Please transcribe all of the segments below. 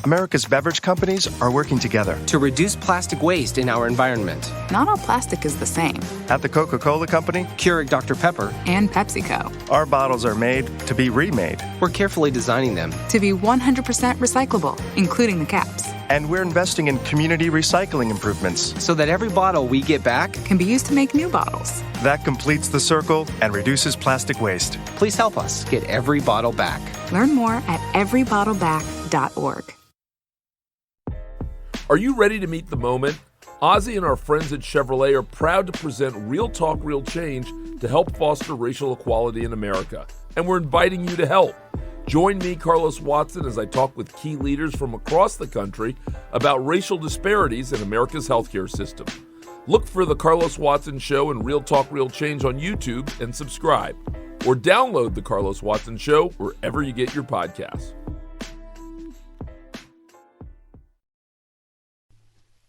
America's beverage companies are working together to reduce plastic waste in our environment. Not all plastic is the same. At the Coca-Cola Company, Keurig Dr. Pepper, and PepsiCo. Our bottles are made to be remade. We're carefully designing them to be 100% recyclable, including the caps. And we're investing in community recycling improvements so that every bottle we get back can be used to make new bottles. That completes the circle and reduces plastic waste. Please help us get every bottle back. Learn more at everybottleback.org. Are you ready to meet the moment? Ozzy and our friends at Chevrolet are proud to present Real Talk, Real Change to help foster racial equality in America. And we're inviting you to help. Join me, Carlos Watson, as I talk with key leaders from across the country about racial disparities in America's healthcare system. Look for The Carlos Watson Show and Real Talk, Real Change on YouTube and subscribe. Or download The Carlos Watson Show wherever you get your podcasts.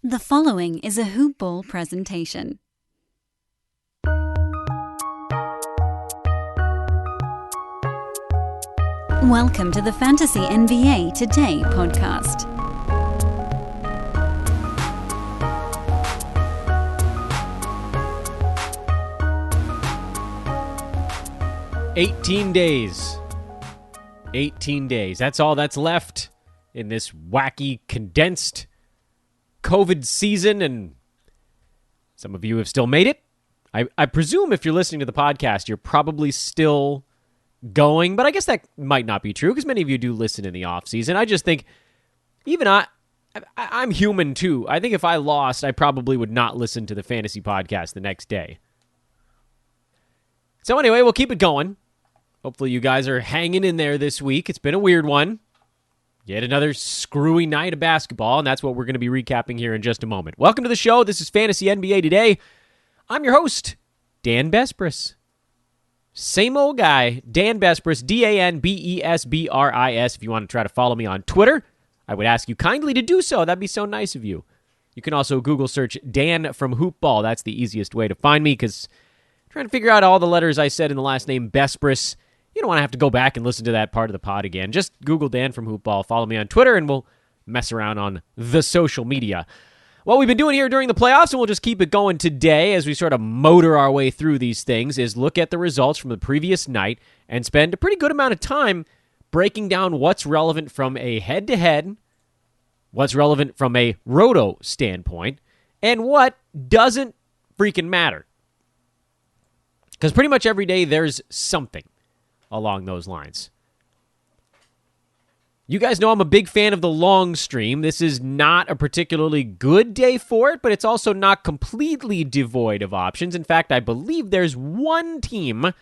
The following is a Hoop Ball presentation. Welcome to the Fantasy NBA Today podcast. $18 days. That's all that's left in this wacky, condensed COVID season, and some of you have still made it. I presume if you're listening to the podcast, you're probably still going, but I guess that might not be true because many of you do listen in the off season. I just think even I'm human too. I think if I lost, I probably would not listen to the fantasy podcast the next day. So anyway, we'll keep it going. Hopefully you guys are hanging in there this week. It's been a weird one. Yet another screwy night of basketball, and that's what we're going to be recapping here in just a moment. Welcome to the show. This is Fantasy NBA Today. I'm your host, Dan Besbris. Same old guy, Dan Besbris, DanBesbris. If you want to try to follow me on Twitter, I would ask you kindly to do so. That'd be so nice of you. You can also Google search Dan from Hoop Ball. That's the easiest way to find me because I'm trying to figure out all the letters I said in the last name, Besbris. You don't want to have to go back and listen to that part of the pod again. Just Google Dan from Hoop Ball, follow me on Twitter, and we'll mess around on the social media. What we've been doing here during the playoffs, and we'll just keep it going today as we sort of motor our way through these things, is look at the results from the previous night and spend a pretty good amount of time breaking down what's relevant from a head-to-head, what's relevant from a roto standpoint, and what doesn't freaking matter. Because pretty much every day there's something along those lines. You guys know I'm a big fan of the long stream. This is not a particularly good day for it, but it's also not completely devoid of options. In fact, I believe there's one team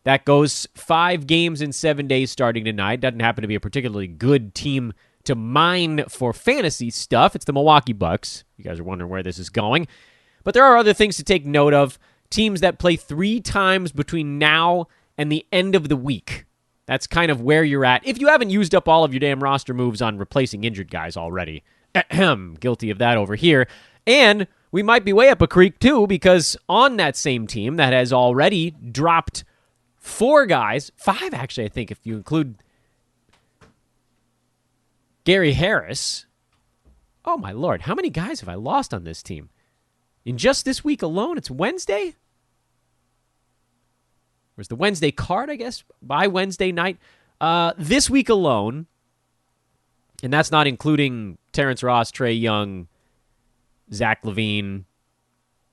that goes 5 games in 7 days starting tonight. Doesn't happen to be a particularly good team to mine for fantasy stuff. It's the Milwaukee Bucks. You guys are wondering where this is going. But there are other things to take note of. Teams that play 3 times between now and the end of the week. That's kind of where you're at. If you haven't used up all of your damn roster moves on replacing injured guys already. Guilty of that over here. And we might be way up a creek too, because on that same team that has already dropped 4 guys, 5 actually, I think, if you include Gary Harris. Oh my Lord, how many guys have I lost on this team? In just this week alone, it's Wednesday? Where's the Wednesday card, I guess, by Wednesday night? This week alone, and that's not including Terrence Ross, Trae Young, Zach LaVine,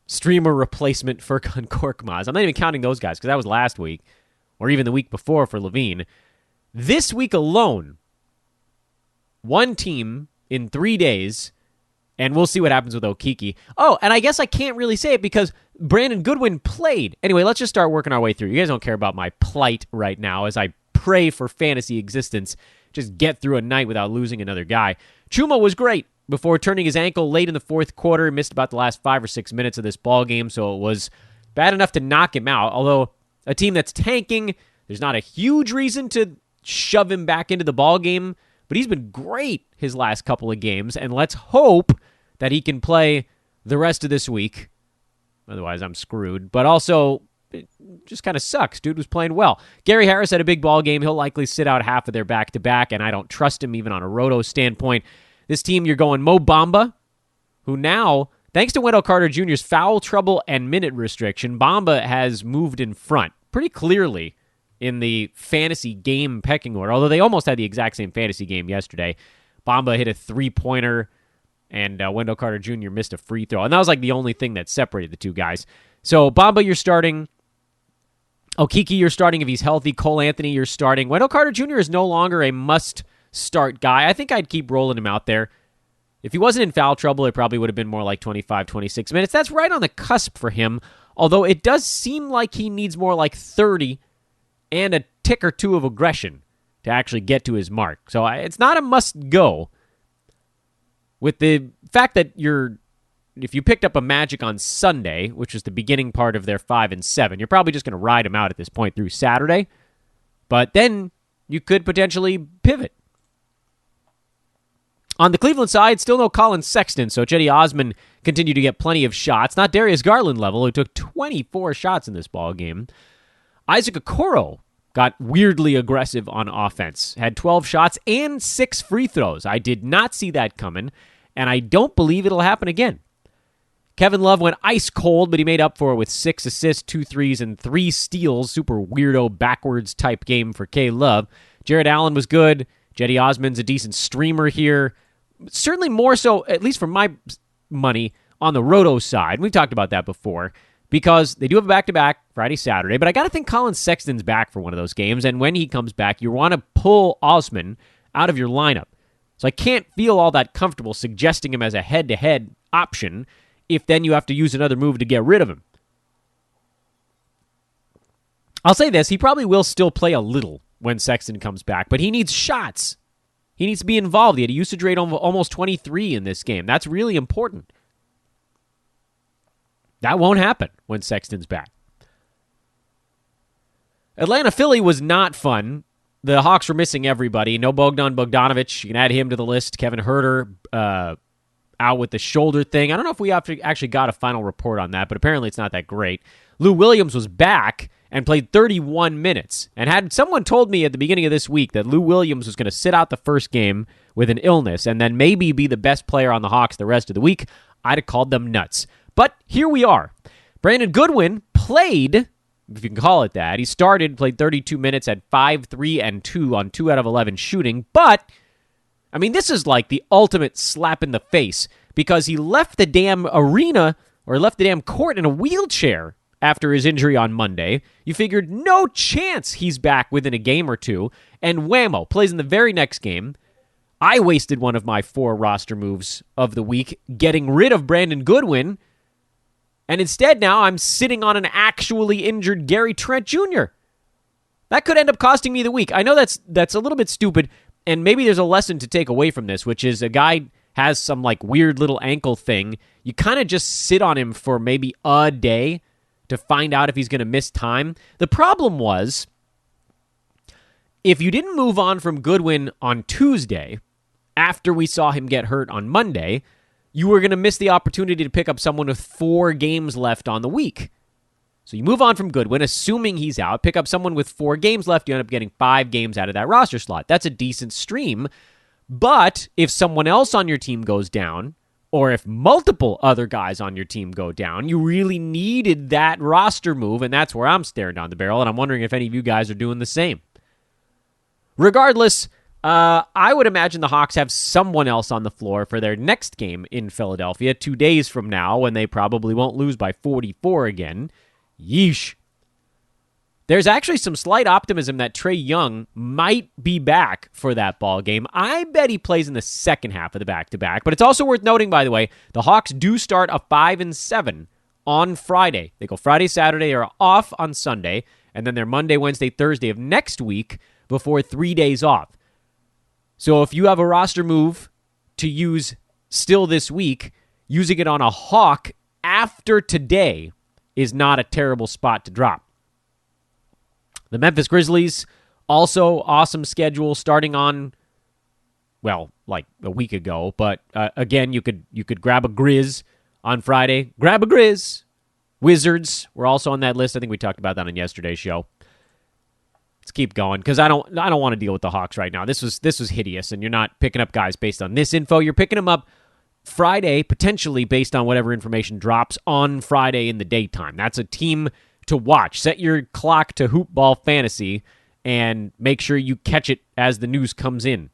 streamer replacement Furkan Korkmaz. I'm not even counting those guys because that was last week, or even the week before for LaVine. This week alone, one team in 3 days, and we'll see what happens with Okeke. Oh, and I guess I can't really say it because Brandon Goodwin played. Anyway, let's just start working our way through. You guys don't care about my plight right now as I pray for fantasy existence. Just get through a night without losing another guy. Chuma was great before turning his ankle late in the fourth quarter. Missed about the last 5 or 6 minutes of this ball game, so it was bad enough to knock him out. Although a team that's tanking, there's not a huge reason to shove him back into the ball game, but he's been great his last couple of games, and let's hope that he can play the rest of this week. Otherwise, I'm screwed. But also, it just kind of sucks. Dude was playing well. Gary Harris had a big ball game. He'll likely sit out half of their back-to-back, and I don't trust him even on a roto standpoint. This team, you're going Mo Bamba, who now, thanks to Wendell Carter Jr.'s foul trouble and minute restriction, Bamba has moved in front pretty clearly in the fantasy game pecking order, although they almost had the exact same fantasy game yesterday. Bamba hit a three-pointer, and Wendell Carter Jr. missed a free throw. And that was like the only thing that separated the two guys. So Bamba, you're starting. Okiki, you're starting if he's healthy. Cole Anthony, you're starting. Wendell Carter Jr. is no longer a must-start guy. I think I'd keep rolling him out there. If he wasn't in foul trouble, it probably would have been more like 25, 26 minutes. That's right on the cusp for him, although it does seem like he needs more like 30 and a tick or two of aggression to actually get to his mark. So it's not a must-go. With the fact that if you picked up a Magic on Sunday, which is the beginning part of their 5 and 7, you're probably just going to ride him out at this point through Saturday. But then you could potentially pivot. On the Cleveland side, still no Colin Sexton, so Cedi Osman continued to get plenty of shots. Not Darius Garland level, who took 24 shots in this ball game. Isaac Okoro got weirdly aggressive on offense. Had 12 shots and 6 free throws. I did not see that coming, and I don't believe it'll happen again. Kevin Love went ice cold, but he made up for it with 6 assists, 2 threes, and 3 steals. Super weirdo backwards type game for K. Love. Jared Allen was good. Cedi Osman's a decent streamer here. Certainly more so, at least for my money, on the roto side. We've talked about that before because they do have a back-to-back Friday, Saturday, but I got to think Colin Sexton's back for one of those games, and when he comes back, you want to pull Osman out of your lineup. So I can't feel all that comfortable suggesting him as a head-to-head option if then you have to use another move to get rid of him. I'll say this, he probably will still play a little when Sexton comes back, but he needs shots. He needs to be involved. He had a usage rate of almost 23 in this game. That's really important. That won't happen when Sexton's back. Atlanta-Philly was not fun. The Hawks were missing everybody. No Bogdan Bogdanovic. You can add him to the list. Kevin Huerter out with the shoulder thing. I don't know if we actually got a final report on that, but apparently it's not that great. Lou Williams was back and played 31 minutes. And had someone told me at the beginning of this week that Lou Williams was going to sit out the first game with an illness and then maybe be the best player on the Hawks the rest of the week, I'd have called them nuts. But here we are. Brandon Goodwin played, if you can call it that. He played 32 minutes at 5, 3, and 2 on 2 out of 11 shooting. But, I mean, this is like the ultimate slap in the face because he left the damn arena or left the damn court in a wheelchair after his injury on Monday. You figured no chance he's back within a game or two, and whammo, plays in the very next game. I wasted one of my 4 roster moves of the week getting rid of Brandon Goodwin, and instead now I'm sitting on an actually injured Gary Trent Jr. That could end up costing me the week. I know that's a little bit stupid, and maybe there's a lesson to take away from this, which is a guy has some like weird little ankle thing. You kind of just sit on him for maybe a day to find out if he's going to miss time. The problem was, if you didn't move on from Goodwin on Tuesday, after we saw him get hurt on Monday, you were going to miss the opportunity to pick up someone with 4 games left on the week. So you move on from Goodwin, assuming he's out, pick up someone with 4 games left, you end up getting 5 games out of that roster slot. That's a decent stream. But if someone else on your team goes down, or if multiple other guys on your team go down, you really needed that roster move, and that's where I'm staring down the barrel, and I'm wondering if any of you guys are doing the same. Regardless, I would imagine the Hawks have someone else on the floor for their next game in Philadelphia 2 days from now, when they probably won't lose by 44 again. Yeesh. There's actually some slight optimism that Trae Young might be back for that ball game. I bet he plays in the second half of the back-to-back. But it's also worth noting, by the way, the Hawks do start a 5 and 7 on Friday. They go Friday, Saturday, are off on Sunday, and then they're Monday, Wednesday, Thursday of next week before 3 days off. So if you have a roster move to use still this week, using it on a Hawk after today is not a terrible spot to drop. The Memphis Grizzlies, also awesome schedule, starting on, well, like a week ago. But again, you could grab a Grizz on Friday. Grab a Grizz. Wizards were also on that list. I think we talked about that on yesterday's show. Let's keep going because I don't want to deal with the Hawks right now. This was hideous, and you're not picking up guys based on this info. You're picking them up Friday, potentially based on whatever information drops on Friday in the daytime. That's a team to watch. Set your clock to Hoop Ball Fantasy and make sure you catch it as the news comes in.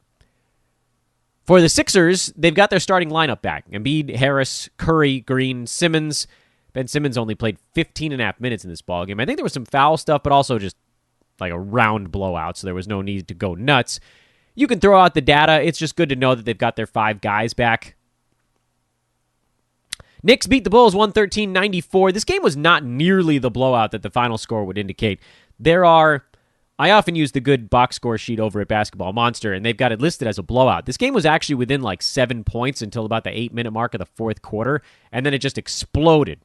For the Sixers, they've got their starting lineup back. Embiid, Harris, Curry, Green, Simmons. Ben Simmons only played 15 and a half minutes in this ballgame. I think there was some foul stuff, but also just like a round blowout, so there was no need to go nuts. You can throw out the data. It's just good to know that they've got their 5 guys back. Knicks beat the Bulls 113-94. This game was not nearly the blowout that the final score would indicate. I often use the good box score sheet over at Basketball Monster, and they've got it listed as a blowout. This game was actually within like 7 points until about the 8-minute mark of the fourth quarter, and then it just exploded.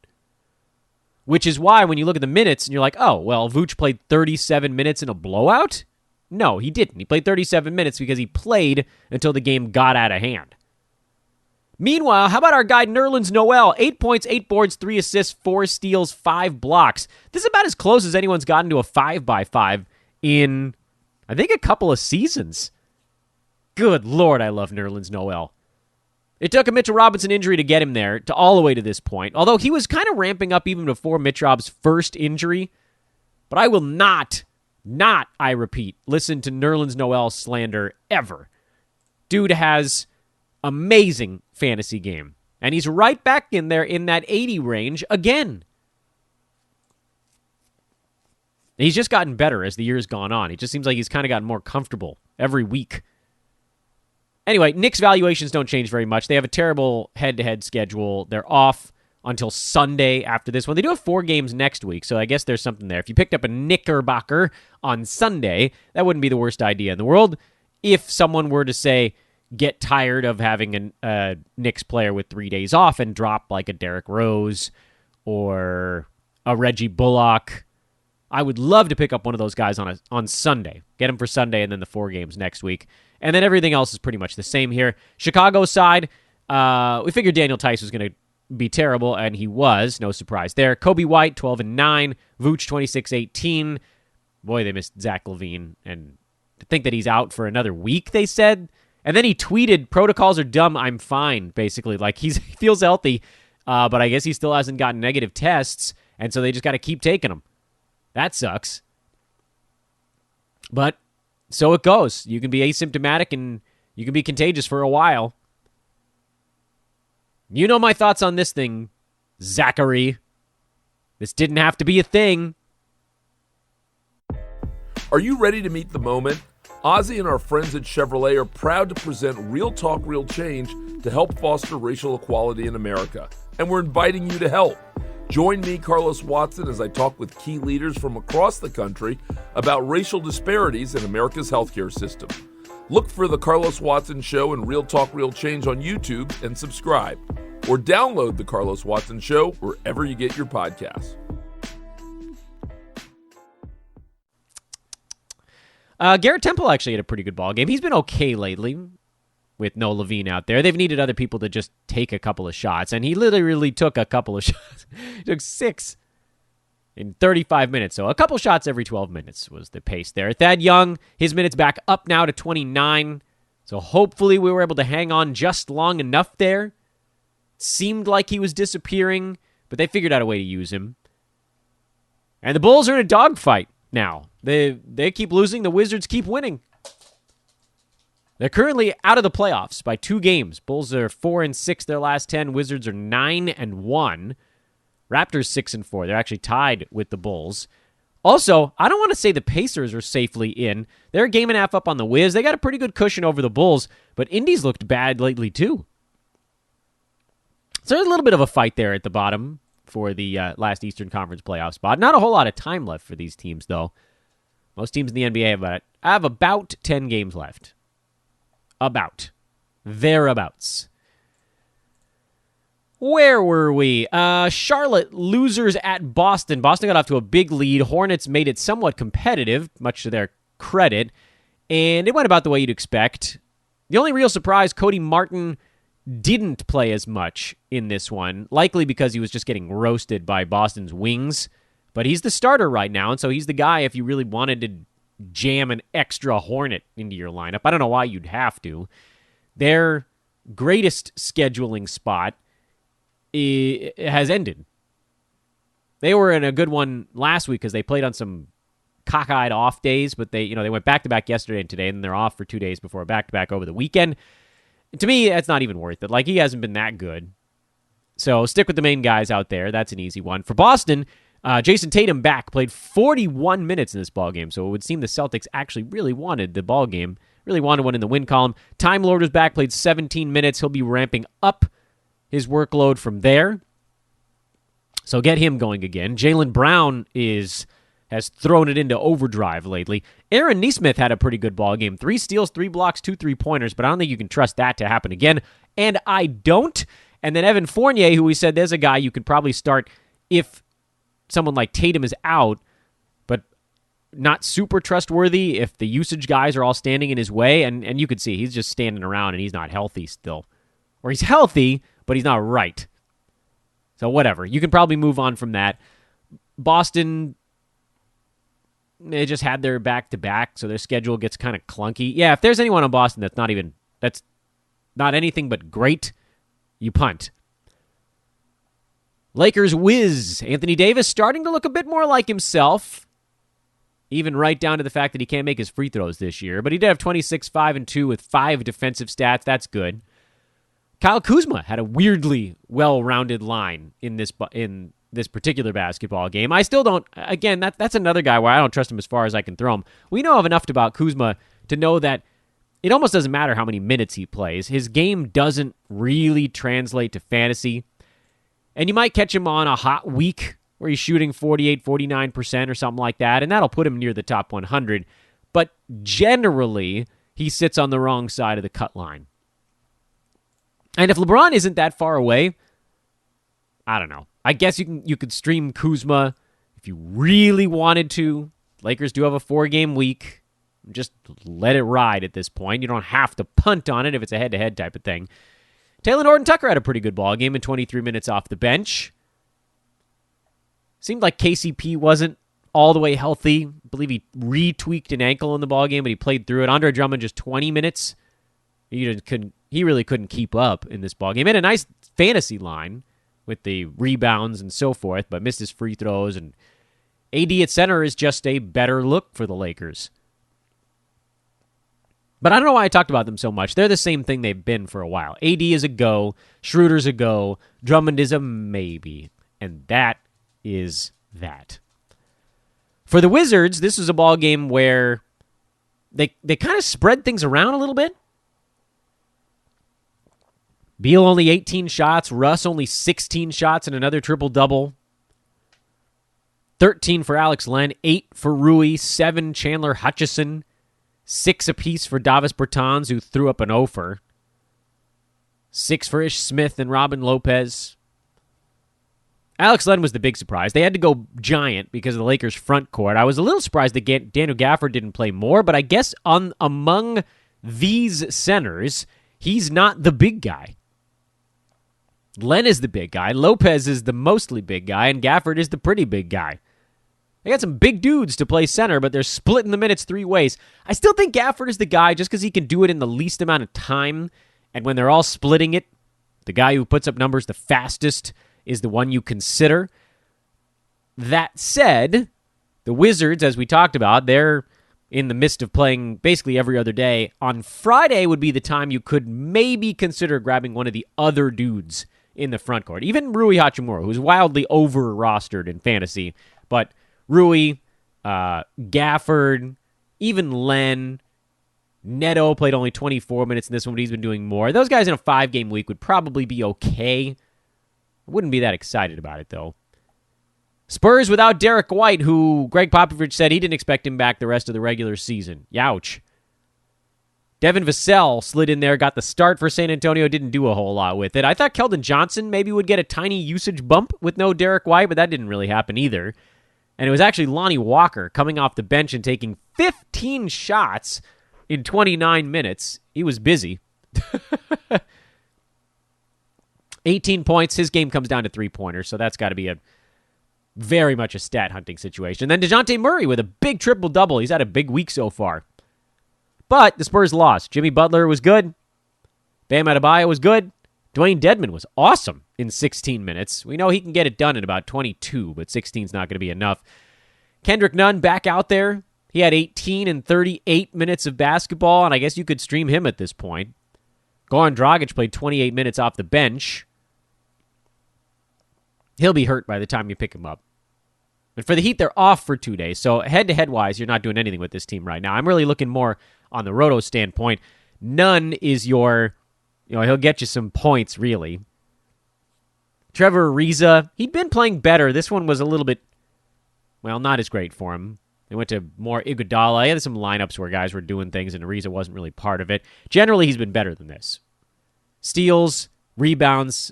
Which is why when you look at the minutes and you're like, oh, well, Vooch played 37 minutes in a blowout? No, he didn't. He played 37 minutes because he played until the game got out of hand. Meanwhile, how about our guy Nerlens Noel? 8 points, 8 boards, 3 assists, 4 steals, 5 blocks. This is about as close as anyone's gotten to a 5x5 in, I think, a couple of seasons. Good Lord, I love Nerlens Noel. It took a Mitchell Robinson injury to get him there, to all the way to this point. Although he was kind of ramping up even before Mitch Rob's first injury. But I will not, I repeat, listen to Nerlens Noel slander ever. Dude has amazing fantasy game. And he's right back in there in that 80 range again. He's just gotten better as the year's gone on. It just seems like he's kind of gotten more comfortable every week. Anyway, Knicks valuations don't change very much. They have a terrible head-to-head schedule. They're off until Sunday after this one. They do have 4 games next week, so I guess there's something there. If you picked up a Knickerbocker on Sunday, that wouldn't be the worst idea in the world. If someone were to say, get tired of having a Knicks player with 3 days off and drop like a Derrick Rose or a Reggie Bullock, I would love to pick up one of those guys on Sunday. Get him for Sunday and then the 4 games next week. And then everything else is pretty much the same here. Chicago side, we figured Daniel Tice was going to be terrible, and he was. No surprise there. Kobe White, 12-9. Vooch, 26-18. Boy, they missed Zach LaVine. And to think that he's out for another week, they said. And then he tweeted, protocols are dumb, I'm fine, basically. Like, he feels healthy, but I guess he still hasn't gotten negative tests, and so they just got to keep taking him. That sucks. But so it goes. You can be asymptomatic and you can be contagious for a while. You know my thoughts on this thing, Zachary. This didn't have to be a thing. Are you ready to meet the moment? Ozzy and our friends at Chevrolet are proud to present Real Talk, Real Change to help foster racial equality in America. And we're inviting you to help. Join me, Carlos Watson, as I talk with key leaders from across the country about racial disparities in America's healthcare system. Look for The Carlos Watson Show and Real Talk, Real Change on YouTube and subscribe. Or download The Carlos Watson Show wherever you get your podcasts. Garrett Temple actually had a pretty good ball game. He's been okay lately with no LaVine out there. They've needed other people to just take a couple of shots, and he literally took a couple of shots. He took 6 in 35 minutes, so a couple shots every 12 minutes was the pace there. Thad Young, his minutes back up now to 29, so hopefully we were able to hang on just long enough there. Seemed like he was disappearing, but they figured out a way to use him. And the Bulls are in a dogfight now. They keep losing, the Wizards keep winning. They're currently out of the playoffs by 2 games. Bulls are 4-6 their last 10. Wizards are 9-1. Raptors 6-4. They're actually tied with the Bulls. Also, I don't want to say the Pacers are safely in. They're a game and a half up on the Wiz. They got a pretty good cushion over the Bulls, but Indy's looked bad lately too. So there's a little bit of a fight there at the bottom for the last Eastern Conference playoff spot. Not a whole lot of time left for these teams, though. Most teams in the NBA have about 10 games left. About. Thereabouts. Where were we? Charlotte losers at Boston. Boston got off to a big lead. Hornets made it somewhat competitive, much to their credit, and it went about the way you'd expect. The only real surprise, Cody Martin didn't play as much in this one, likely because he was just getting roasted by Boston's wings. But he's the starter right now, and so he's the guy if you really wanted to jam an extra Hornet into your lineup. I don't know why you'd have to. Their greatest scheduling spot has ended. They were in a good one last week because they played on some cockeyed off days, but they went back-to-back yesterday and today, and they're off for 2 days before a back-to-back over the weekend. To me, that's not even worth it. Like, he hasn't been that good. So stick with the main guys out there. That's an easy one. For Boston, Jason Tatum back, played 41 minutes in this ballgame, so it would seem the Celtics actually really wanted the ballgame, really wanted one in the win column. Time Lord was back, played 17 minutes. He'll be ramping up his workload from there. So get him going again. Jaylen Brown has thrown it into overdrive lately. Aaron Nesmith had a pretty good ball game. 3 steals, 3 blocks, 2 3-pointers, but I don't think you can trust that to happen again. And I don't. And then Evan Fournier, who we said there's a guy you could probably start if someone like Tatum is out, but not super trustworthy if the usage guys are all standing in his way. And you could see he's just standing around and he's not healthy still. Or he's healthy, but he's not right. So whatever. You can probably move on from that. Boston, they just had their back-to-back, so their schedule gets kind of clunky. Yeah, if there's anyone on Boston that's not anything but great, you punt. Lakers whiz. Anthony Davis starting to look a bit more like himself, even right down to the fact that he can't make his free throws this year. But he did have 26, 5, and 2 with 5 defensive stats. That's good. Kyle Kuzma had a weirdly well-rounded line in this particular basketball game. I still don't, again, that's another guy where I don't trust him as far as I can throw him. We know enough about Kuzma to know that it almost doesn't matter how many minutes he plays. His game doesn't really translate to fantasy. And you might catch him on a hot week where he's shooting 48, 49% or something like that, and that'll put him near the top 100. But generally, he sits on the wrong side of the cut line. And if LeBron isn't that far away, I don't know. I guess you could stream Kuzma if you really wanted to. Lakers do have a 4-game week. Just let it ride at this point. You don't have to punt on it if it's a head-to-head type of thing. Taylor Norton-Tucker had a pretty good ball game in 23 minutes off the bench. Seemed like KCP wasn't all the way healthy. I believe he retweaked an ankle in the ball game, but he played through it. Andre Drummond just 20 minutes. He really couldn't keep up in this ball game. He had a nice fantasy line with the rebounds and so forth, but missed his free throws. And AD at center is just a better look for the Lakers. But I don't know why I talked about them so much. They're the same thing they've been for a while. AD is a go. Schroeder's a go. Drummond is a maybe. And that is that. For the Wizards, this was a ball game where they kind of spread things around a little bit. Beal only 18 shots. Russ only 16 shots and another triple-double. 13 for Alex Len. 8 for Rui. 7 Chandler Hutchison. 6 apiece for Davis Bertans, who threw up an offer. 6 for Ish Smith and Robin Lopez. Alex Len was the big surprise. They had to go giant because of the Lakers' front court. I was a little surprised that Daniel Gafford didn't play more, but I guess among these centers, he's not the big guy. Len is the big guy, Lopez is the mostly big guy, and Gafford is the pretty big guy. They got some big dudes to play center, but they're splitting the minutes 3 ways. I still think Gafford is the guy just because he can do it in the least amount of time, and when they're all splitting it, the guy who puts up numbers the fastest is the one you consider. That said, the Wizards, as we talked about, they're in the midst of playing basically every other day. On Friday would be the time you could maybe consider grabbing one of the other dudes in the front court. Even Rui Hachimura, who's wildly over-rostered in fantasy. But Rui, Gafford, even Len, Neto played only 24 minutes in this one, but he's been doing more. Those guys in a 5-game week would probably be okay. I wouldn't be that excited about it, though. Spurs without Derek White, who Greg Popovich said he didn't expect him back the rest of the regular season. Youch. Devin Vassell slid in there, got the start for San Antonio, didn't do a whole lot with it. I thought Keldon Johnson maybe would get a tiny usage bump with no Derek White, but that didn't really happen either. And it was actually Lonnie Walker coming off the bench and taking 15 shots in 29 minutes. He was busy. 18 points. His game comes down to three-pointers, so that's got to be a very much a stat hunting situation. And then DeJounte Murray with a big triple-double. He's had a big week so far. But the Spurs lost. Jimmy Butler was good. Bam Adebayo was good. Dwayne Dedmon was awesome in 16 minutes. We know he can get it done in about 22, but 16 is not going to be enough. Kendrick Nunn back out there. He had 18 and 38 minutes of basketball, and I guess you could stream him at this point. Goran Dragic played 28 minutes off the bench. He'll be hurt by the time you pick him up. But for the Heat, they're off for 2 days. So head-to-head-wise, you're not doing anything with this team right now. I'm really looking more on the Roto standpoint. Nunn is your, he'll get you some points, really. Trevor Ariza, he'd been playing better. This one was a little bit, not as great for him. They went to more Iguodala. He had some lineups where guys were doing things, and Ariza wasn't really part of it. Generally, he's been better than this. Steals, rebounds,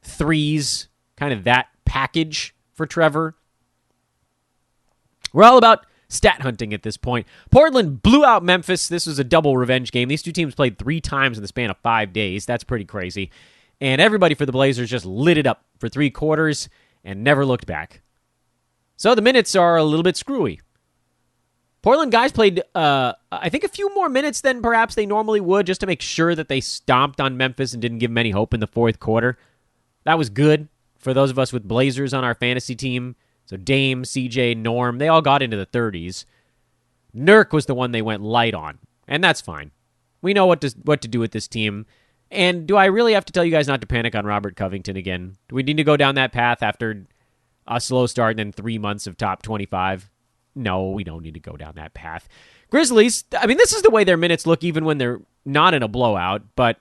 threes, kind of that package for Trevor. We're all about stat hunting at this point. Portland blew out Memphis. This was a double revenge game. These two teams played 3 times in the span of 5 days. That's pretty crazy. And everybody for the Blazers just lit it up for 3 quarters and never looked back. So the minutes are a little bit screwy. Portland guys played, I think, a few more minutes than perhaps they normally would just to make sure that they stomped on Memphis and didn't give them any hope in the fourth quarter. That was good for those of us with Blazers on our fantasy team. So Dame, CJ, Norm, they all got into the 30s. Nurk was the one they went light on, and that's fine. We know what to do with this team. And do I really have to tell you guys not to panic on Robert Covington again? Do we need to go down that path after a slow start and then 3 months of top 25? No, we don't need to go down that path. Grizzlies, this is the way their minutes look even when they're not in a blowout, but,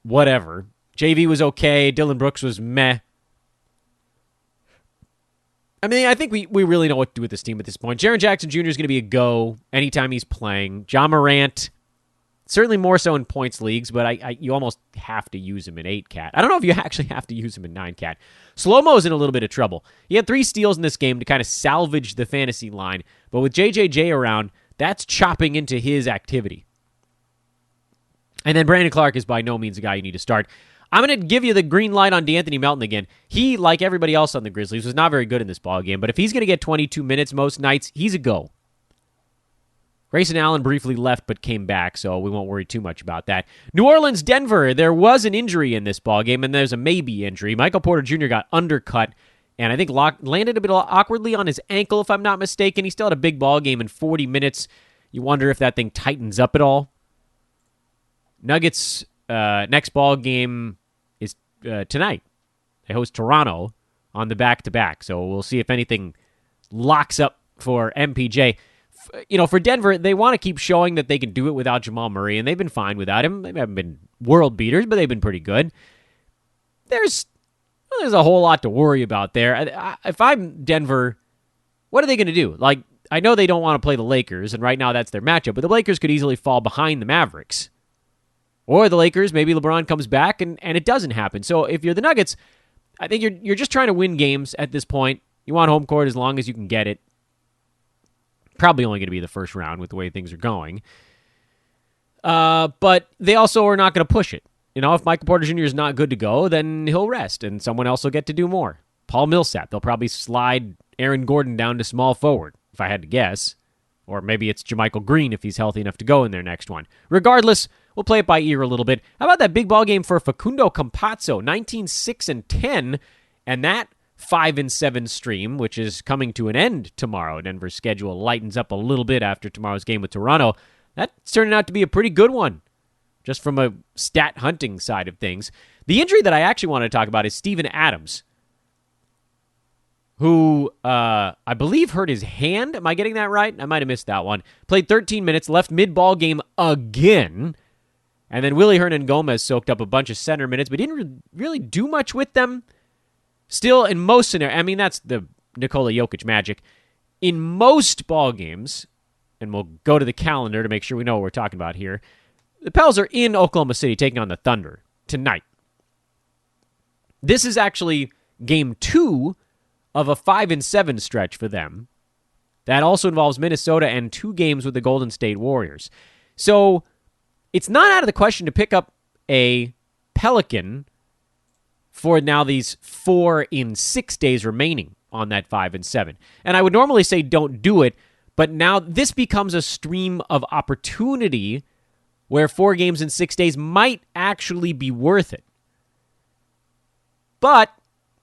whatever. JV was okay. Dylan Brooks was meh. I think we really know what to do with this team at this point. Jaren Jackson Jr. is going to be a go anytime he's playing. Ja Morant, certainly more so in points leagues, but you almost have to use him in 8-cat. I don't know if you actually have to use him in 9-cat. Slow-Mo's in a little bit of trouble. He had 3 steals in this game to kind of salvage the fantasy line, but with JJJ around, that's chopping into his activity. And then Brandon Clark is by no means a guy you need to start. I'm going to give you the green light on DeAnthony Melton again. He, like everybody else on the Grizzlies, was not very good in this ballgame, but if he's going to get 22 minutes most nights, he's a go. Grayson Allen briefly left but came back, so we won't worry too much about that. New Orleans, Denver, there was an injury in this ballgame, and there's a maybe injury. Michael Porter Jr. got undercut, and I think landed a bit awkwardly on his ankle, if I'm not mistaken. He still had a big ballgame in 40 minutes. You wonder if that thing tightens up at all. Nuggets, next ballgame is tonight. They host Toronto on the back-to-back, so we'll see if anything locks up for MPJ. For Denver, they want to keep showing that they can do it without Jamal Murray, and they've been fine without him. They haven't been world beaters, but they've been pretty good. There's a whole lot to worry about there. If I'm Denver, what are they going to do? I know they don't want to play the Lakers, and right now that's their matchup, but the Lakers could easily fall behind the Mavericks. Or the Lakers, maybe LeBron comes back, and it doesn't happen. So if you're the Nuggets, I think you're just trying to win games at this point. You want home court as long as you can get it. Probably only going to be the first round with the way things are going. But they also are not going to push it. If Michael Porter Jr. is not good to go, then he'll rest, and someone else will get to do more. Paul Millsap, they'll probably slide Aaron Gordon down to small forward, if I had to guess. Or maybe it's JaMychal Green if he's healthy enough to go in their next one. Regardless, we'll play it by ear a little bit. How about that big ball game for Facundo Campazzo, 19-6-10, and that 5-7 stream, which is coming to an end tomorrow. Denver's schedule lightens up a little bit after tomorrow's game with Toronto. That's turning out to be a pretty good one, just from a stat hunting side of things. The injury that I actually want to talk about is Steven Adams, who I believe hurt his hand. Am I getting that right? I might have missed that one. Played 13 minutes, left mid-ball game again. And then Willie Hernan-Gomez soaked up a bunch of center minutes, but didn't really do much with them. Still, in most scenarios, that's the Nikola Jokic magic. In most ball games, and we'll go to the calendar to make sure we know what we're talking about here, the Pels are in Oklahoma City taking on the Thunder tonight. This is actually game 2 of a 5-7 stretch for them. That also involves Minnesota and 2 games with the Golden State Warriors. So it's not out of the question to pick up a Pelican for now these 4 in 6 days remaining on that 5 and 7. And I would normally say don't do it, but now this becomes a stream of opportunity where 4 games in 6 days might actually be worth it. But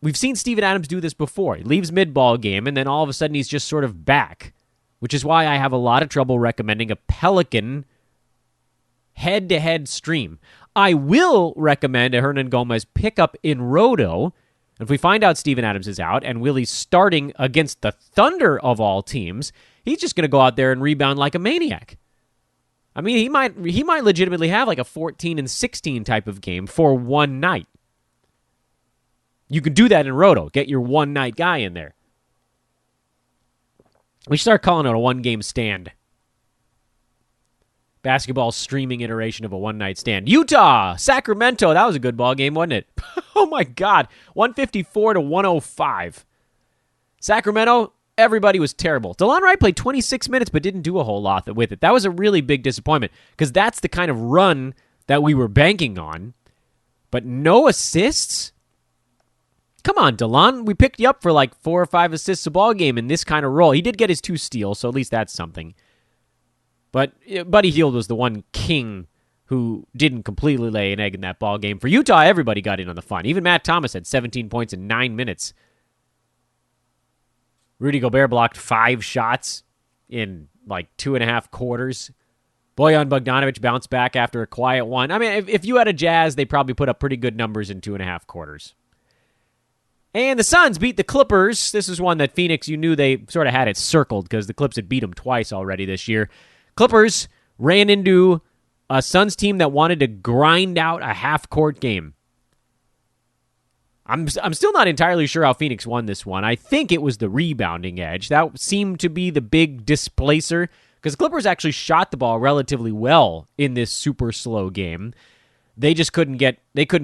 we've seen Steven Adams do this before. He leaves mid-ball game, and then all of a sudden he's just sort of back, which is why I have a lot of trouble recommending a Pelican head-to-head stream. I will recommend a Hernan Gomez pickup in Roto. If we find out Steven Adams is out and Willie's starting against the Thunder of all teams, he's just going to go out there and rebound like a maniac. I mean, he might legitimately have like a 14 and 16 type of game for one night. You can do that in Roto. Get your one-night guy in there. We should start calling it a one-game stand. Basketball streaming iteration of a one-night stand. Utah, Sacramento. That was a good ball game, wasn't it? Oh, my God. 154 to 105. Sacramento, everybody was terrible. Delon Wright played 26 minutes but didn't do a whole lot with it. That was a really big disappointment because that's the kind of run that we were banking on. But no assists? Come on, Delon. We picked you up for like 4 or 5 assists a ball game in this kind of role. He did get his 2 steals, so at least that's something. But Buddy Hield was the one king who didn't completely lay an egg in that ball game. For Utah, everybody got in on the fun. Even Matt Thomas had 17 points in 9 minutes. Rudy Gobert blocked 5 shots in like 2.5 quarters. Bojan Bogdanovic bounced back after a quiet one. I mean, if you had a Jazz, they probably put up pretty good numbers in 2.5 quarters. And the Suns beat the Clippers. This is one that Phoenix, you knew they sort of had it circled because the Clips had beat them twice already this year. Clippers ran into a Suns team that wanted to grind out a half-court game. I'm still not entirely sure how Phoenix won this one. I think it was the rebounding edge. That seemed to be the big displacer because Clippers actually shot the ball relatively well in this super slow game. They just couldn't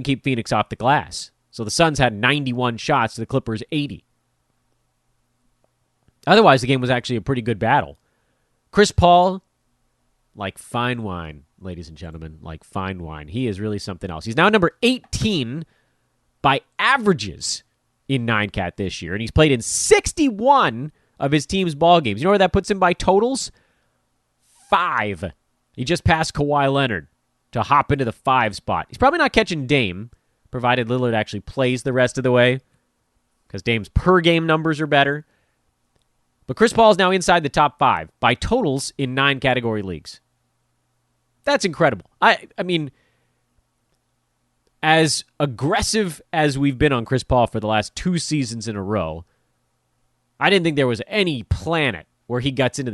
keep Phoenix off the glass. So the Suns had 91 shots to the Clippers' 80. Otherwise, the game was actually a pretty good battle. Chris Paul, like fine wine, ladies and gentlemen, like fine wine. He is really something else. He's now number 18 by averages in 9-Cat this year, and he's played in 61 of his team's ball games. You know where that puts him by totals? 5. He just passed Kawhi Leonard to hop into the 5 spot. He's probably not catching Dame, provided Lillard actually plays the rest of the way, because Dame's per-game numbers are better. But Chris Paul is now inside the top 5 by totals in 9 category leagues. That's incredible. I mean, as aggressive as we've been on Chris Paul for the last 2 seasons in a row, I didn't think there was any planet where he get into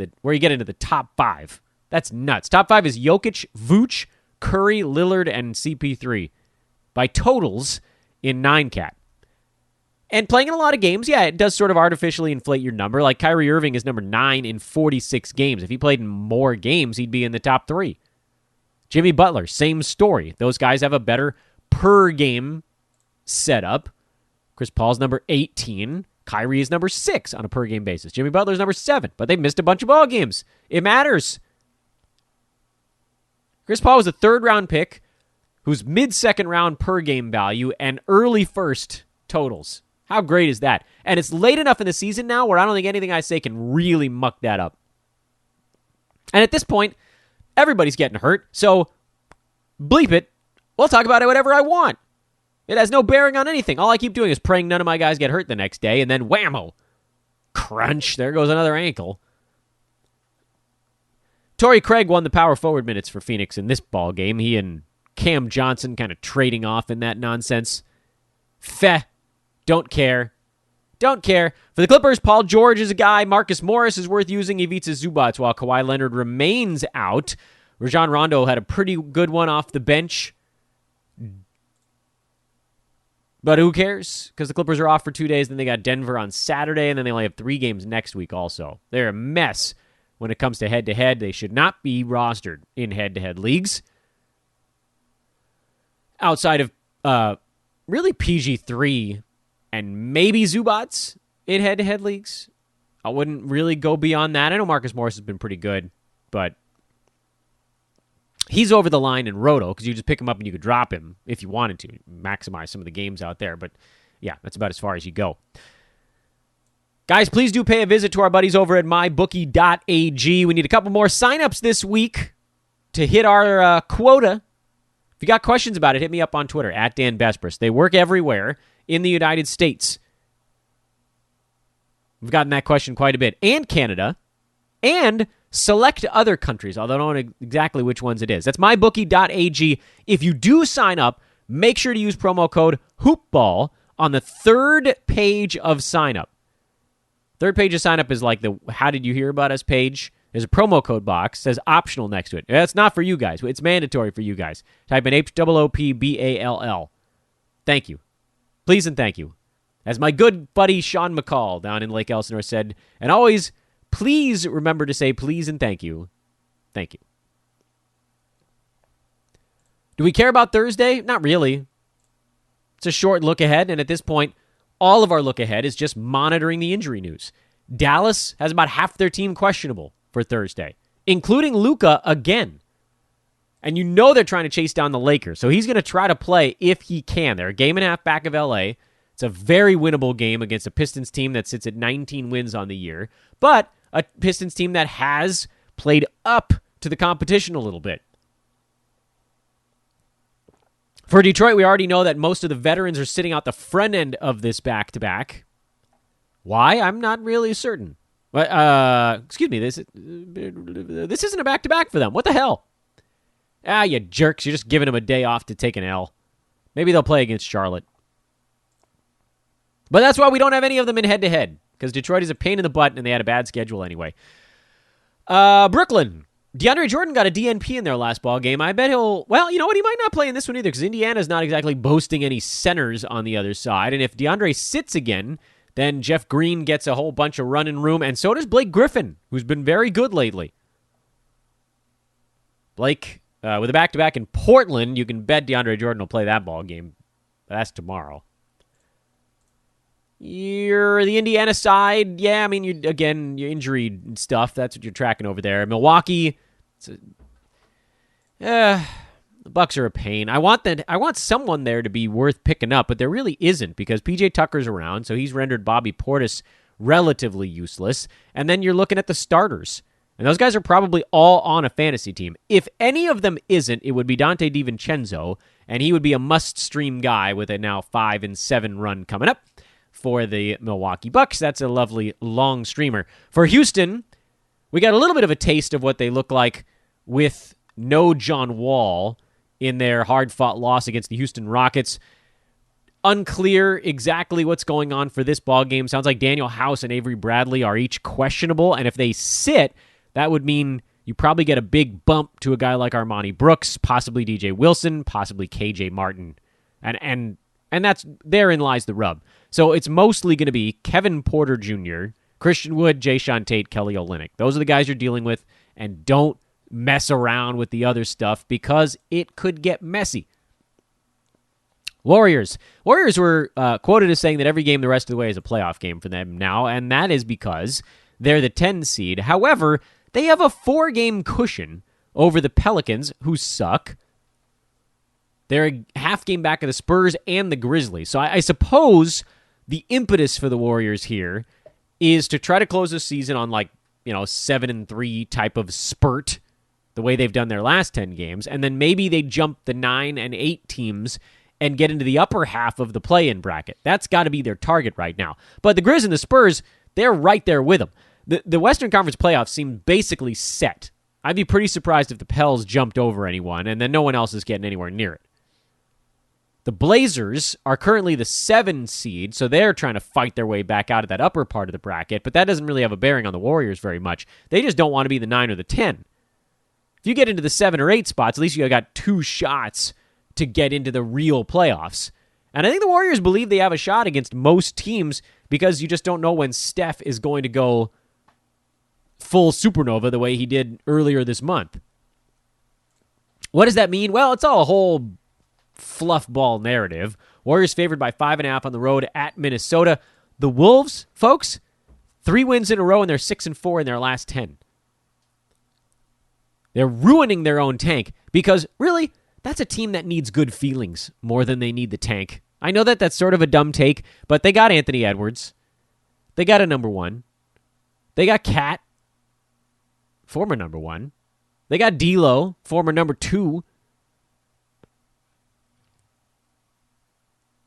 the top 5. That's nuts. Top 5 is Jokic, Vooch, Curry, Lillard, and CP3 by totals in 9-Cat. And playing in a lot of games, yeah, it does sort of artificially inflate your number. Like Kyrie Irving is number 9 in 46 games. If he played in more games, he'd be in the top 3. Jimmy Butler, same story. Those guys have a better per-game setup. Chris Paul's number 18. Kyrie is number 6 on a per-game basis. Jimmy Butler's number 7, but they missed a bunch of ball games. It matters. Chris Paul was a third-round pick whose mid-second round per-game value and early first totals. How great is that? And it's late enough in the season now where I don't think anything I say can really muck that up. And at this point, everybody's getting hurt, so bleep it. We'll talk about it whatever I want. It has no bearing on anything. All I keep doing is praying none of my guys get hurt the next day, and then whammo. Crunch. There goes another ankle. Torrey Craig won the power forward minutes for Phoenix in this ball game. He and Cam Johnson kind of trading off in that nonsense. Feh. Don't care. Don't care. For the Clippers, Paul George is a guy. Marcus Morris is worth using. Ivica Zubac while Kawhi Leonard remains out. Rajon Rondo had a pretty good one off the bench. But who cares? Because the Clippers are off for 2 days. Then they got Denver on Saturday. And then they only have 3 games next week also. They're a mess when it comes to head-to-head. They should not be rostered in head-to-head leagues. Outside of really PG3 and maybe Zubats in head-to-head leagues. I wouldn't really go beyond that. I know Marcus Morris has been pretty good, but He's over the line in Roto because you just pick him up and you could drop him if you wanted to, maximize some of the games out there. But yeah, that's about as far as you go. Guys, please do pay a visit to our buddies over at mybookie.ag. We need a couple more signups this week to hit our quota. If you got questions about it, hit me up on Twitter, at Dan Besbris. They work everywhere in the United States. We've gotten that question quite a bit. And Canada. And select other countries, although I don't know exactly which ones it is. That's mybookie.ag. If you do sign up, make sure to use promo code HOOPBALL on the third page of sign up. Third page of sign up is like the How Did You Hear About Us page. There's a promo code box. Says optional next to it. That's not for you guys. It's mandatory for you guys. Type in HOOPBALL. Thank you. Please and thank you. As my good buddy Sean McCall down in Lake Elsinore said, and always, please remember to say please and thank you. Thank you. Do we care about Thursday? Not really. It's a short look ahead, and at this point, all of our look ahead is just monitoring the injury news. Dallas has about half their team questionable for Thursday, including Luka again. And you know they're trying to chase down the Lakers, so he's going to try to play if he can. They're a game and a half back of LA. It's a very winnable game against a Pistons team that sits at 19 wins on the year, but a Pistons team that has played up to the competition a little bit. For Detroit, we already know that most of the veterans are sitting out the front end of this back-to-back. Why? I'm not really certain. But, excuse me, this isn't a back-to-back for them. What the hell? You jerks. You're just giving them a day off to take an L. Maybe they'll play against Charlotte. But that's why we don't have any of them in head-to-head, because Detroit is a pain in the butt, and they had a bad schedule anyway. Brooklyn. DeAndre Jordan got a DNP in their last ball game. I bet he'll... Well, you know what? He might not play in this one either, because Indiana's not exactly boasting any centers on the other side. And if DeAndre sits again, then Jeff Green gets a whole bunch of running room, and so does Blake Griffin, who's been very good lately. Blake, with a back-to-back in Portland, you can bet DeAndre Jordan will play that ball game. That's tomorrow. You're the Indiana side. Yeah, I mean, your injury stuff. That's what you're tracking over there. Milwaukee. The Bucks are a pain. I want someone there to be worth picking up, but there really isn't because PJ Tucker's around, so he's rendered Bobby Portis relatively useless. And then you're looking at the starters, and those guys are probably all on a fantasy team. If any of them isn't, it would be Dante DiVincenzo, and he would be a must-stream guy with a now 5-7 run coming up for the Milwaukee Bucks. That's a lovely long streamer. For Houston, we got a little bit of a taste of what they look like with no John Wall in their hard-fought loss against the Houston Rockets. Unclear exactly what's going on for this ball game. Sounds like Daniel House and Avery Bradley are each questionable, and if they sit, that would mean you probably get a big bump to a guy like Armani Brooks, possibly DJ Wilson, possibly KJ Martin. And that's therein lies the rub. So it's mostly going to be Kevin Porter Jr., Christian Wood, Jayshawn Tate, Kelly Olynyk. Those are the guys you're dealing with, and don't mess around with the other stuff because it could get messy. Warriors were quoted as saying that every game the rest of the way is a playoff game for them now, and that is because they're the 10 seed. However, they have a 4-game cushion over the Pelicans, who suck. They're a half game back of the Spurs and the Grizzlies. So I suppose the impetus for the Warriors here is to try to close the season on 7-3 type of spurt, the way they've done their last 10 games, and then maybe they jump the 9 and 8 teams and get into the upper half of the play-in bracket. That's got to be their target right now. But the Grizz and the Spurs, they're right there with them. The Western Conference playoffs seem basically set. I'd be pretty surprised if the Pels jumped over anyone, and then no one else is getting anywhere near it. The Blazers are currently the 7 seed, so they're trying to fight their way back out of that upper part of the bracket, but that doesn't really have a bearing on the Warriors very much. They just don't want to be the 9 or the 10. If you get into the 7 or 8 spots, at least you got 2 shots to get into the real playoffs. And I think the Warriors believe they have a shot against most teams because you just don't know when Steph is going to go full supernova the way he did earlier this month. What does that mean? Well, it's all a whole fluff ball narrative. Warriors favored by 5.5 on the road at Minnesota. The Wolves, folks, 3 wins in a row, and they're 6-4 in their last 10. They're ruining their own tank. Because really, that's a team that needs good feelings more than they need the tank. I know that that's sort of a dumb take, but they got Anthony Edwards. They got a number one. They got Cat, former number one. They got D'Lo, former number two.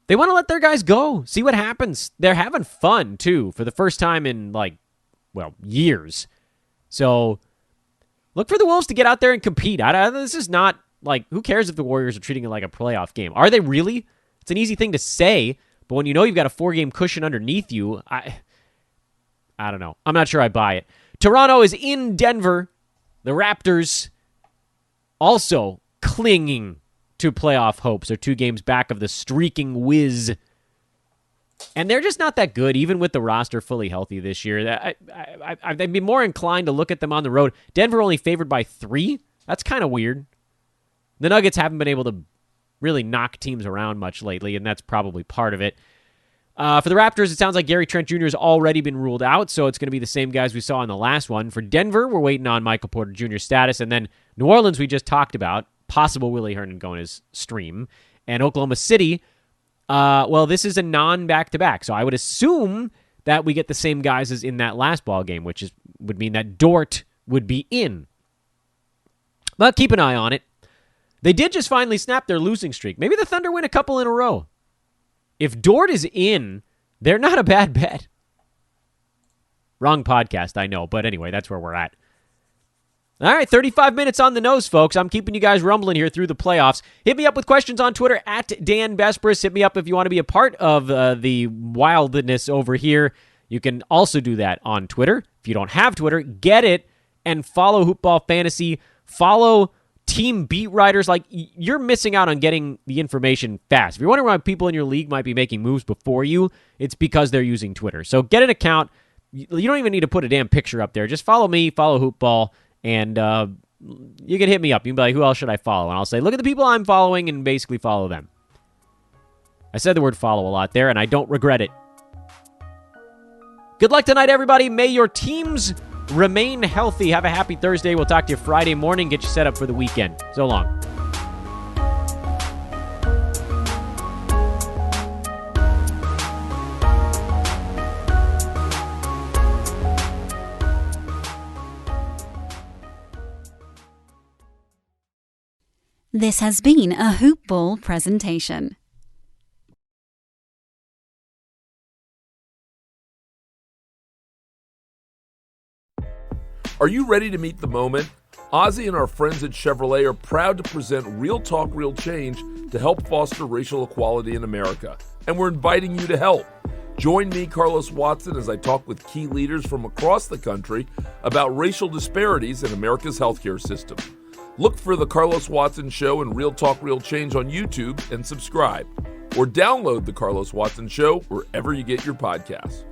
They want to let their guys go, see what happens. They're having fun, too, for the first time in, years. So, look for the Wolves to get out there and compete. This is not, who cares if the Warriors are treating it like a playoff game? Are they really? It's an easy thing to say, but when you know you've got a 4-game cushion underneath you, I don't know. I'm not sure I buy it. Toronto is in Denver. The Raptors also clinging to playoff hopes. They're 2 games back of the streaking Wiz. And they're just not that good, even with the roster fully healthy this year. I'd be more inclined to look at them on the road. Denver only favored by 3. That's kind of weird. The Nuggets haven't been able to really knock teams around much lately, and that's probably part of it. For the Raptors, it sounds like Gary Trent Jr. has already been ruled out, so it's going to be the same guys we saw in the last one. For Denver, we're waiting on Michael Porter Jr.'s status, and then New Orleans, we just talked about, possible Willie Hernangomez stream, and Oklahoma City, this is a non-back-to-back, so I would assume that we get the same guys as in that last ball game, which would mean that Dort would be in. But keep an eye on it. They did just finally snap their losing streak. Maybe the Thunder win a couple in a row. If Dort is in, they're not a bad bet. Wrong podcast, I know. But anyway, that's where we're at. All right, 35 minutes on the nose, folks. I'm keeping you guys rumbling here through the playoffs. Hit me up with questions on Twitter, at Dan Bespris. Hit me up if you want to be a part of the wildness over here. You can also do that on Twitter. If you don't have Twitter, get it and follow Hoopball Fantasy. Follow team beat writers. You're missing out on getting the information fast. If you're wondering why people in your league might be making moves before you, it's because they're using Twitter. So get an account. You don't even need to put a damn picture up there. Just follow me, follow Hoopball, and you can hit me up. You can be like, who else should I follow? And I'll say, look at the people I'm following and basically follow them. I said the word follow a lot there, and I don't regret it. Good luck tonight, everybody. May your teams remain healthy. Have a happy Thursday. We'll talk to you Friday morning. Get you set up for the weekend. So long. This has been a Hoop Ball presentation. Are you ready to meet the moment? Ozzy and our friends at Chevrolet are proud to present Real Talk, Real Change to help foster racial equality in America. And we're inviting you to help. Join me, Carlos Watson, as I talk with key leaders from across the country about racial disparities in America's healthcare system. Look for The Carlos Watson Show and Real Talk, Real Change on YouTube and subscribe. Or download The Carlos Watson Show wherever you get your podcasts.